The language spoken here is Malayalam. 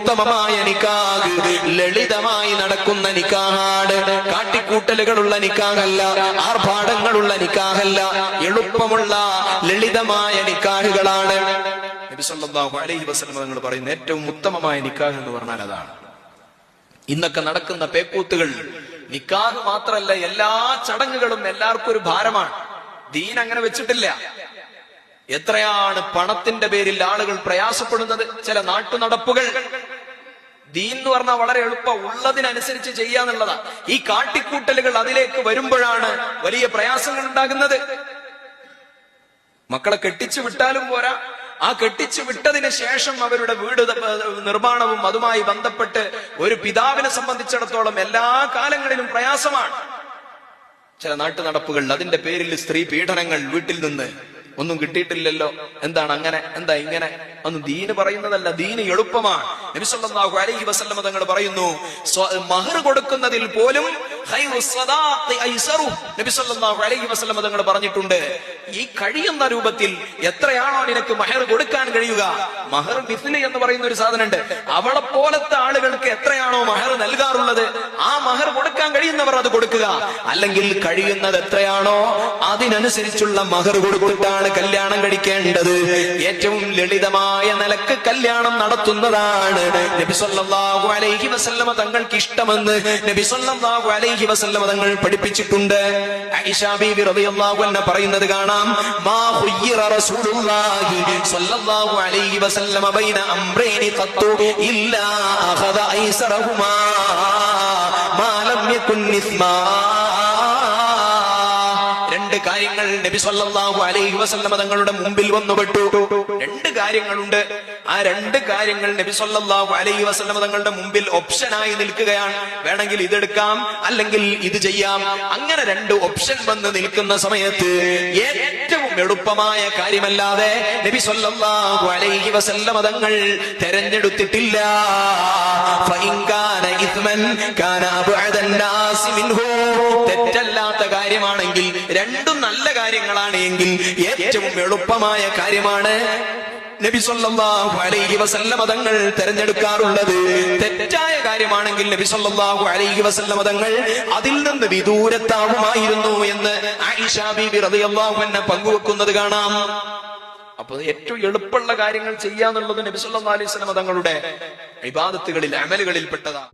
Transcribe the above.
ഉത്തമമായ നിക്കാഹ് ലളിതമായി നടക്കുന്ന നിക്കാഹാണ്. കാട്ടിക്കൂട്ടലുകളുള്ള നിക്കാഹല്ല, ആർഭാടങ്ങളുള്ള നിക്കാഹല്ല, എളുപ്പമുള്ള ലളിതമായ നിക്കാഹുകളാണ്. നബി സല്ലല്ലാഹു അലൈഹി വസല്ലം തങ്ങൾ പറയുന്ന ഏറ്റവും ഉത്തമമായ നിക്കാഹ് എന്ന് പറഞ്ഞാൽ അതാണ്. ഇന്നൊക്കെ നടക്കുന്ന പേക്കൂത്തുകൾ നിക്കാഹ് മാത്രല്ല, എല്ലാ ചടങ്ങുകളും എല്ലാവർക്കും ഒരു ഭാരമാണ്. ദീൻ അങ്ങനെ വെച്ചിട്ടില്ല. എത്രയാണ് പണത്തിന്റെ പേരിൽ ആളുകൾ പ്രയാസപ്പെടുന്നത്. ചില നാട്ടുനടപ്പുകൾ. ദീൻ എന്ന് പറഞ്ഞാൽ വളരെ എളുപ്പം, ഉള്ളതിനനുസരിച്ച് ചെയ്യാന്നുള്ളതാ. ഈ കാട്ടിക്കൂട്ടലുകൾ അതിലേക്ക് വരുമ്പോഴാണ് വലിയ പ്രയാസങ്ങൾ ഉണ്ടാകുന്നത്. മക്കളെ കെട്ടിച്ചു വിട്ടാലും പോരാ, ആ കെട്ടിച്ചു വിട്ടതിന് ശേഷം അവരുടെ വീട് നിർമ്മാണവും അതുമായി ബന്ധപ്പെട്ട് ഒരു പിതാവിനെ സംബന്ധിച്ചിടത്തോളം എല്ലാ കാലങ്ങളിലും പ്രയാസമാണ്. ചില നാട്ടു നടപ്പുകൾ, അതിന്റെ പേരിൽ സ്ത്രീ പീഡനങ്ങൾ, വീട്ടിൽ നിന്ന് ഒന്നും കിട്ടിയിട്ടില്ലല്ലോ, എന്താണ് അങ്ങനെ, എന്താ ഇങ്ങനെ, ഒന്നും ദീന് പറയുന്നതല്ല. ദീന് എളുപ്പമാണ്. നബി സല്ലല്ലാഹു അലൈഹി വസല്ലം തങ്ങൾ പറയുന്നു, മഹർ കൊടുക്കുന്നതിൽ പോലും നബി സല്ലല്ലാഹു അലൈഹി വസല്ലം തങ്ങൾ പറഞ്ഞിട്ടുണ്ട്, ഈ കഴിയുന്ന രൂപത്തിൽ എത്രയാണോ നിനക്ക് മഹർ കൊടുക്കാൻ കഴിയുക, മഹർ മിസ്ലി എന്ന് പറയുന്ന ഒരു സാധനമുണ്ട്, അവളെ പോലത്തെ ആളുകൾക്ക് എത്രയാണോ മഹർ നൽകാറുള്ളത്, ആ മഹർ കൊടുക്കാൻ കഴിയുന്നവർ അത് കൊടുക്കുക. അല്ലെങ്കിൽ കഴിയുന്നത് എത്രയാണോ അതിനനുസരിച്ചുള്ള മഹർ കൊടുത്തിട്ടാണ് കല്യാണം കഴിക്കേണ്ടത്. ഏറ്റവും ലളിതമായ നിലക്ക് കല്യാണം നടത്തുന്നതാണ് നബി സല്ലല്ലാഹു അലൈഹി വസല്ലം തങ്ങൾക്ക് ഇഷ്ടമെന്ന് നബി സല്ലല്ലാഹു അലൈഹി വസല്ലം തങ്ങൾ പഠിപ്പിച്ചിട്ടുണ്ട്. ആയിഷ ബീവി റളിയല്ലാഹു അൻഹ പറയുന്നത് കാണാം, മാ ഖുയ്യിറ റസൂലുള്ളാഹി സല്ലല്ലാഹു അലൈഹി വസല്ലം ബൈന അംറൈനി ഖത്തു ഇല്ലാ അഖദ ഐസറഹുമാ മാ ലം യകുൻ ഇസ്മാ. രണ്ട് കാര്യങ്ങൾ നബി സല്ലല്ലാഹു അലൈഹി വസല്ലം തങ്ങളുടെ മുമ്പിൽ വന്നുപെട്ടു. രണ്ട് കാര്യങ്ങളുണ്ട്. ആ രണ്ട് കാര്യങ്ങൾ നബി സല്ലല്ലാഹു അലൈഹി വസല്ലം തങ്ങളുടെ മുമ്പിൽ ഓപ്ഷനായി നിൽക്കുകയാണ്. വേണമെങ്കിൽ ഇതെടുക്കാം, അല്ലെങ്കിൽ ഇത് ചെയ്യാം. അങ്ങനെ രണ്ട് ഓപ്ഷൻ വന്ന് നിൽക്കുന്ന സമയത്ത് ഏറ്റവും എളുപ്പമായ കാര്യമല്ലാതെ നബി സല്ലല്ലാഹു അലൈഹി വസല്ലം തങ്ങൾ തെരഞ്ഞെടുത്തിട്ടില്ല. ഫഇൻ കാന ഇസ്മൻ കാന അബ്അദൻ നാസി മിൻഹു. തെറ്റല്ലാത്ത കാര്യമാണെങ്കിൽ, രണ്ടും നല്ല കാര്യങ്ങളാണ് എങ്കിൽ ഏറ്റവും എളുപ്പമായ കാര്യമാണ് നബി സല്ലല്ലാഹു അലൈഹി വസല്ലം തങ്ങൾ തെരഞ്ഞെടുക്കാറുള്ളത്. തെറ്റായ കാര്യമാണെങ്കിൽ നബി സല്ലല്ലാഹു അലൈഹി വസല്ലം തങ്ങൾ അതിൽ നിന്ന് വിദൂരത്താവുമായിരുന്നു എന്ന് ആയിഷ ബീബി റളിയല്ലാഹു അൻഹ പങ്കുവെക്കുന്നത് കാണാം. അപ്പൊ ഏറ്റവും എളുപ്പമുള്ള കാര്യങ്ങൾ ചെയ്യാന്നുള്ളത് നബി സല്ലല്ലാഹു അലൈഹി വസല്ലം തങ്ങളുടെ ഇബാദത്തുകളിൽ, അമലുകളിൽ പെട്ടതാണ്.